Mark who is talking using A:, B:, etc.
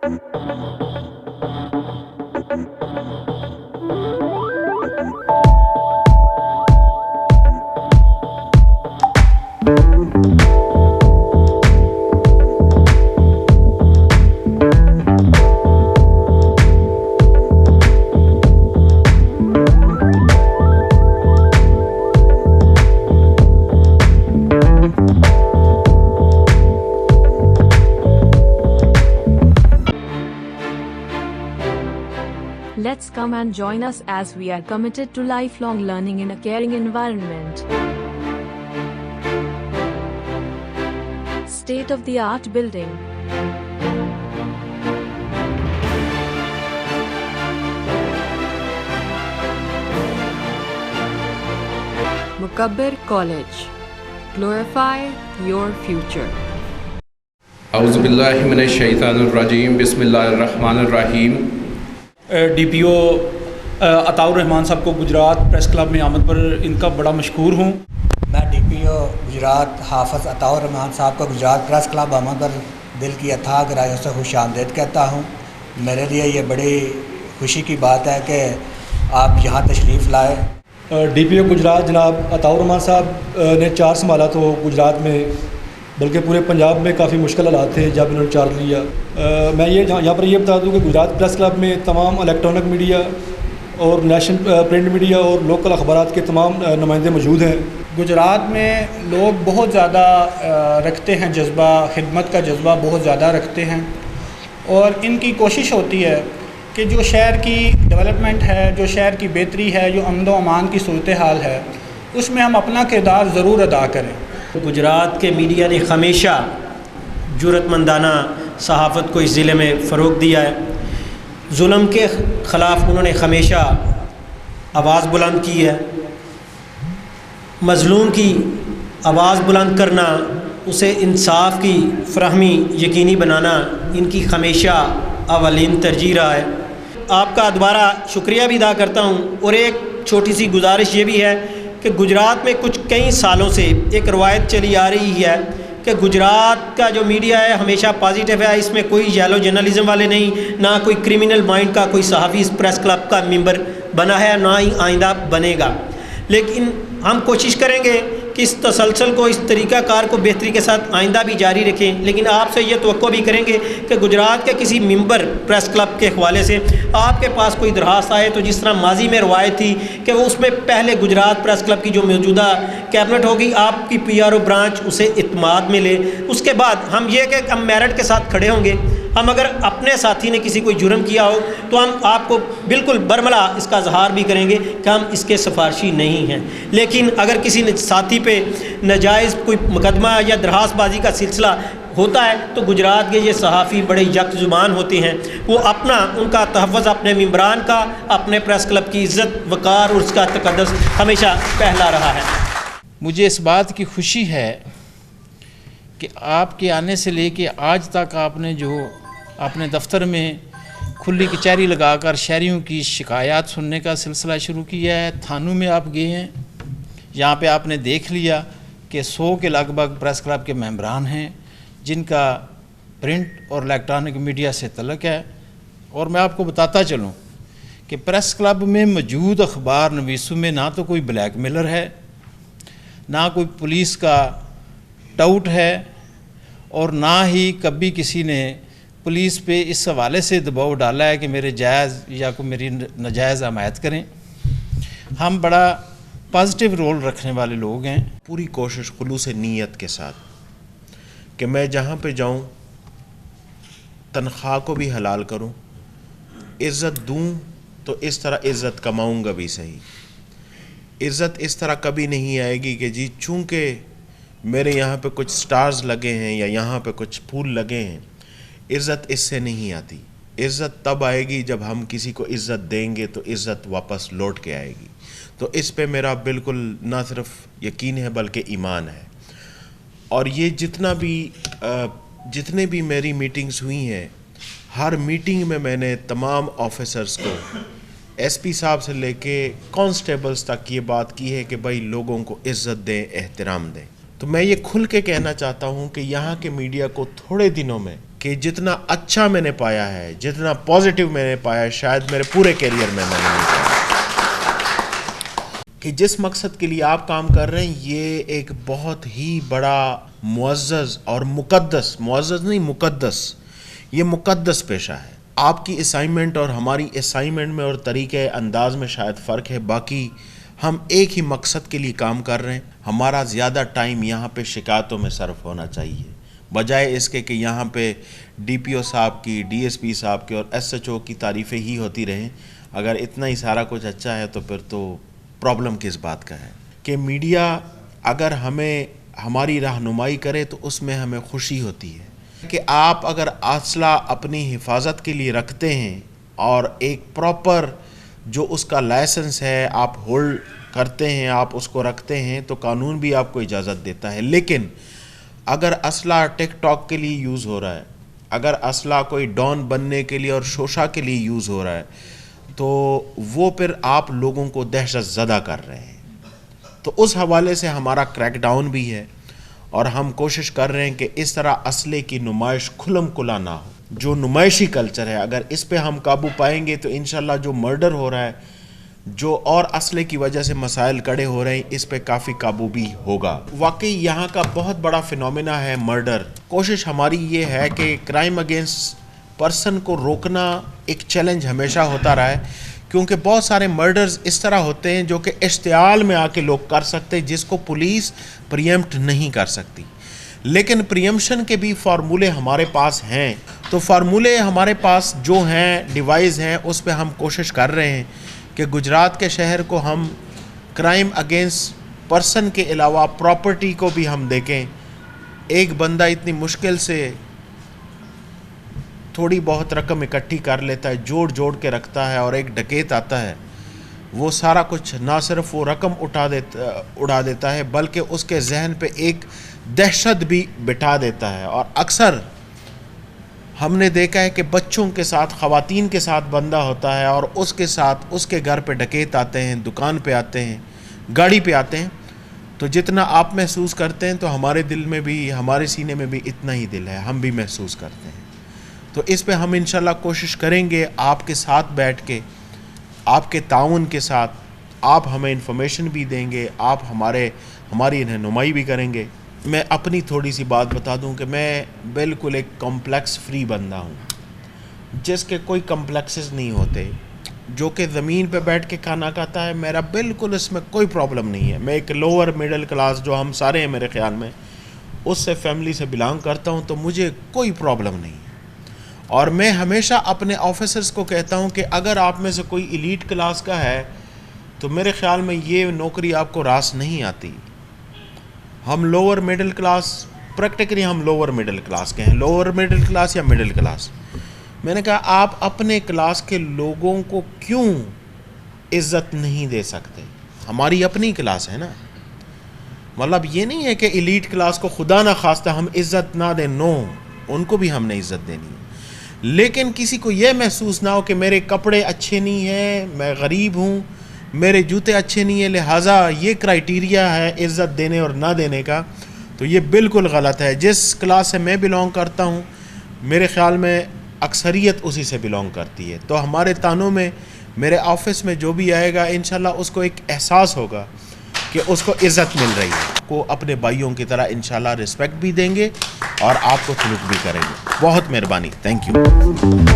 A: Let's come and join us as we are committed to lifelong learning in a caring environment. State-of-the-art building. Mukabbir College. Glorify your future.
B: اعوذ باللہ من الشیطان الرجیم بسم اللہ الرحمن الرحیم.
C: ڈی پی او عطاء الرحمان صاحب کو گجرات پریس کلب میں آمد پر ان کا بڑا مشکور ہوں.
D: میں ڈی پی او گجرات حافظ عطاء الرحمان صاحب کو گجرات پریس کلب آمد پر دل کی اتھاہ گہرائیوں سے خوش آمدید کہتا ہوں. میرے لیے یہ بڑی خوشی کی بات ہے کہ آپ یہاں تشریف لائے.
E: ڈی پی او گجرات جناب عطاء الرحمان صاحب نے چارج سنبھالا تو گجرات میں بلکہ پورے پنجاب میں کافی مشکل حالات تھے جب انہوں نے چارج لیا. میں یہاں پر یہ بتا دوں کہ گجرات پریس کلب میں تمام الیکٹرانک میڈیا اور نیشنل پرنٹ میڈیا اور لوکل اخبارات کے تمام نمائندے موجود ہیں.
C: گجرات میں لوگ بہت زیادہ رکھتے ہیں جذبہ، خدمت کا جذبہ بہت زیادہ رکھتے ہیں، اور ان کی کوشش ہوتی ہے کہ جو شہر کی ڈیولپمنٹ ہے، جو شہر کی بہتری ہے، جو امن و امان کی صورتحال ہے، اس میں ہم اپنا کردار ضرور ادا کریں.
F: گجرات کے میڈیا نے ہمیشہ جرأت مندانہ صحافت کو اس ضلع میں فروغ دیا ہے. ظلم کے خلاف انہوں نے ہمیشہ آواز بلند کی ہے. مظلوم کی آواز بلند کرنا، اسے انصاف کی فراہمی یقینی بنانا ان کی ہمیشہ اولین ترجیح رہا ہے. آپ کا دوبارہ شکریہ بھی ادا کرتا ہوں، اور ایک چھوٹی سی گزارش یہ بھی ہے کہ گجرات میں کئی سالوں سے ایک روایت چلی آ رہی ہے کہ گجرات کا جو میڈیا ہے ہمیشہ پازیٹیو ہے. اس میں کوئی یلو جرنلزم والے نہیں، نہ کوئی کرمنل مائنڈ کا کوئی صحافی اس پریس کلب کا ممبر بنا ہے، نہ ہی آئندہ بنے گا. لیکن ہم کوشش کریں گے کہ اس تسلسل کو، اس طریقہ کار کو بہتری کے ساتھ آئندہ بھی جاری رکھیں. لیکن آپ سے یہ توقع بھی کریں گے کہ گجرات کے کسی ممبر پریس کلب کے حوالے سے آپ کے پاس کوئی درخواست آئے تو جس طرح ماضی میں روایت تھی کہ وہ اس میں پہلے گجرات پریس کلب کی جو موجودہ کیبنٹ ہوگی، آپ کی پی آر او برانچ اسے اعتماد میں لے. اس کے بعد ہم یہ کہ ہم میرٹ کے ساتھ کھڑے ہوں گے. ہم اگر اپنے ساتھی نے کسی کوئی جرم کیا ہو تو ہم آپ کو بالکل برملا اس کا اظہار بھی کریں گے کہ ہم اس کے سفارشی نہیں ہیں. لیکن اگر کسی ساتھی پہ ناجائز کوئی مقدمہ یا درخواست بازی کا سلسلہ ہوتا ہے تو گجرات کے یہ صحافی بڑے یک زبان ہوتے ہیں. وہ ان کا تحفظ اپنے ممبران کا، اپنے پریس کلب کی عزت وقار اور اس کا تقدس ہمیشہ پہلا رہا ہے.
G: مجھے اس بات کی خوشی ہے کہ آپ کے آنے سے لے کے آج تک آپ نے جو اپنے دفتر میں کھلی کچہری لگا کر شہریوں کی شکایات سننے کا سلسلہ شروع کیا ہے. تھانوں میں آپ گئے ہیں، یہاں پہ آپ نے دیکھ لیا کہ 100 کے لگ بھگ پریس کلب کے ممبران ہیں جن کا پرنٹ اور الیکٹرانک میڈیا سے تعلق ہے. اور میں آپ کو بتاتا چلوں کہ پریس کلب میں موجود اخبار نویسوں میں نہ تو کوئی بلیک میلر ہے، نہ کوئی پولیس کا ٹاؤٹ ہے، اور نہ ہی کبھی کسی نے پولیس پہ اس حوالے سے دباؤ ڈالا ہے کہ میرے جائز یا کوئی میری ناجائز حمایت کریں. ہم بڑا پازیٹیو رول رکھنے والے لوگ ہیں.
H: پوری کوشش خلوص نیت کے ساتھ کہ میں جہاں پہ جاؤں تنخواہ کو بھی حلال کروں، عزت دوں تو اس طرح عزت کماؤں گا بھی صحیح. عزت اس طرح کبھی نہیں آئے گی کہ جی چونکہ میرے یہاں پہ کچھ سٹارز لگے ہیں یا یہاں پہ کچھ پھول لگے ہیں. عزت اس سے نہیں آتی. عزت تب آئے گی جب ہم کسی کو عزت دیں گے تو عزت واپس لوٹ کے آئے گی. تو اس پہ میرا بالکل نہ صرف یقین ہے بلکہ ایمان ہے. اور یہ جتنے بھی میری میٹنگز ہوئی ہیں، ہر میٹنگ میں نے تمام آفیسرز کو، ایس پی صاحب سے لے کے کانسٹیبلز تک، یہ بات کی ہے کہ بھائی لوگوں کو عزت دیں، احترام دیں. تو میں یہ کھل کے کہنا چاہتا ہوں کہ یہاں کے میڈیا کو تھوڑے دنوں میں کہ جتنا اچھا میں نے پایا ہے, جتنا پازیٹیو میں نے پایا ہے, شاید میرے پورے کیریئر میں نے نہیں پایا. کہ جس مقصد کے لیے آپ کام کر رہے ہیں یہ ایک بہت ہی بڑا معزز اور مقدس, معزز نہیں مقدس, یہ مقدس پیشہ ہے. آپ کی اسائنمنٹ اور ہماری اسائنمنٹ میں اور طریقہ انداز میں شاید فرق ہے, باقی ہم ایک ہی مقصد کے لیے کام کر رہے ہیں. ہمارا زیادہ ٹائم یہاں پہ شکایتوں میں صرف ہونا چاہیے, بجائے اس کے کہ یہاں پہ ڈی پی او صاحب کی, ڈی ایس پی صاحب کی اور ایس ایچ او کی تعریفیں ہی ہوتی رہیں. اگر اتنا ہی سارا کچھ اچھا ہے تو پھر تو پرابلم کس بات کا ہے. کہ میڈیا اگر ہمیں ہماری رہنمائی کرے تو اس میں ہمیں خوشی ہوتی ہے. کہ آپ اگر اسلحہ اپنی حفاظت کے لیے رکھتے ہیں اور ایک پراپر جو اس کا لائسنس ہے آپ ہولڈ کرتے ہیں, آپ اس کو رکھتے ہیں, تو قانون بھی آپ کو اجازت دیتا ہے. لیکن اگر اسلحہ ٹک ٹاک کے لیے یوز ہو رہا ہے, اگر اسلحہ کوئی ڈان بننے کے لیے اور شوشا کے لیے یوز ہو رہا ہے, تو وہ پھر آپ لوگوں کو دہشت زدہ کر رہے ہیں. تو اس حوالے سے ہمارا کریک ڈاؤن بھی ہے اور ہم کوشش کر رہے ہیں کہ اس طرح اسلحے کی نمائش کھلم کھلا نہ ہو. جو نمائشی کلچر ہے اگر اس پہ ہم قابو پائیں گے تو انشاءاللہ جو مرڈر ہو رہا ہے, جو اور اسلحے کی وجہ سے مسائل کڑے ہو رہے ہیں, اس پہ کافی قابو بھی ہوگا. واقعی یہاں کا بہت بڑا فینومینا ہے مرڈر. کوشش ہماری یہ ہے کہ کرائم اگینسٹ پرسن کو روکنا ایک چیلنج ہمیشہ ہوتا رہا ہے, کیونکہ بہت سارے مرڈرز اس طرح ہوتے ہیں جو کہ اشتعال میں آ کے لوگ کر سکتے ہیں, جس کو پولیس پریمپٹ نہیں کر سکتی. لیکن پریمپشن کے بھی فارمولے ہمارے پاس ہیں. تو فارمولے ہمارے پاس جو ہیں, ڈیوائز ہیں, اس پہ ہم کوشش کر رہے ہیں کہ گجرات کے شہر کو ہم کرائم اگینسٹ پرسن کے علاوہ پراپرٹی کو بھی ہم دیکھیں. ایک بندہ اتنی مشکل سے تھوڑی بہت رقم اکٹھی کر لیتا ہے, جوڑ کے رکھتا ہے, اور ایک ڈکیت آتا ہے, وہ سارا کچھ نہ صرف وہ رقم اڑا دیتا ہے بلکہ اس کے ذہن پہ ایک دہشت بھی بٹھا دیتا ہے. اور اکثر ہم نے دیکھا ہے کہ بچوں کے ساتھ, خواتین کے ساتھ بندہ ہوتا ہے اور اس کے ساتھ اس کے گھر پہ ڈکیت آتے ہیں, دکان پہ آتے ہیں, گاڑی پہ آتے ہیں. تو جتنا آپ محسوس کرتے ہیں تو ہمارے دل میں بھی, ہمارے سینے میں بھی اتنا ہی دل ہے, ہم بھی محسوس کرتے ہیں. تو اس پہ ہم انشاءاللہ کوشش کریں گے آپ کے ساتھ بیٹھ کے, آپ کے تعاون کے ساتھ. آپ ہمیں انفارمیشن بھی دیں گے, آپ ہماری رہنمائی بھی کریں گے. میں اپنی تھوڑی سی بات بتا دوں کہ میں بالکل ایک کمپلیکس فری بندہ ہوں, جس کے کوئی کمپلیکسز نہیں ہوتے, جو کہ زمین پہ بیٹھ کے کھانا کھاتا ہے. میرا بالکل اس میں کوئی پرابلم نہیں ہے. میں ایک لوور مڈل کلاس, جو ہم سارے ہیں میرے خیال میں, اس سے فیملی سے بلانگ کرتا ہوں, تو مجھے کوئی پرابلم نہیں ہے. اور میں ہمیشہ اپنے آفیسرز کو کہتا ہوں کہ اگر آپ میں سے کوئی ایلیٹ کلاس کا ہے تو میرے خیال میں یہ نوکری آپ کو راس نہیں آتی. ہم لوور مڈل کلاس, پریکٹیکلی ہم لوور مڈل کلاس کے ہیں, لوور مڈل کلاس یا مڈل کلاس. میں نے کہا آپ اپنے کلاس کے لوگوں کو کیوں عزت نہیں دے سکتے؟ ہماری اپنی کلاس ہے نا. مطلب یہ نہیں ہے کہ ایلیٹ کلاس کو خدا نہ خواستہ ہم عزت نہ دیں, نو, ان کو بھی ہم نے عزت دینی ہے. لیکن کسی کو یہ محسوس نہ ہو کہ میرے کپڑے اچھے نہیں ہیں, میں غریب ہوں, میرے جوتے اچھے نہیں ہیں, لہٰذا یہ کرائٹیریا ہے عزت دینے اور نہ دینے کا. تو یہ بالکل غلط ہے. جس کلاس سے میں بلانگ کرتا ہوں میرے خیال میں اکثریت اسی سے بلانگ کرتی ہے. تو ہمارے تانوں میں, میرے آفس میں جو بھی آئے گا انشاءاللہ اس کو ایک احساس ہوگا کہ اس کو عزت مل رہی ہے. کو اپنے بھائیوں کی طرح انشاءاللہ رسپیکٹ بھی دیں گے اور آپ کو سلوک بھی کریں گے. بہت مہربانی, تھینک یو.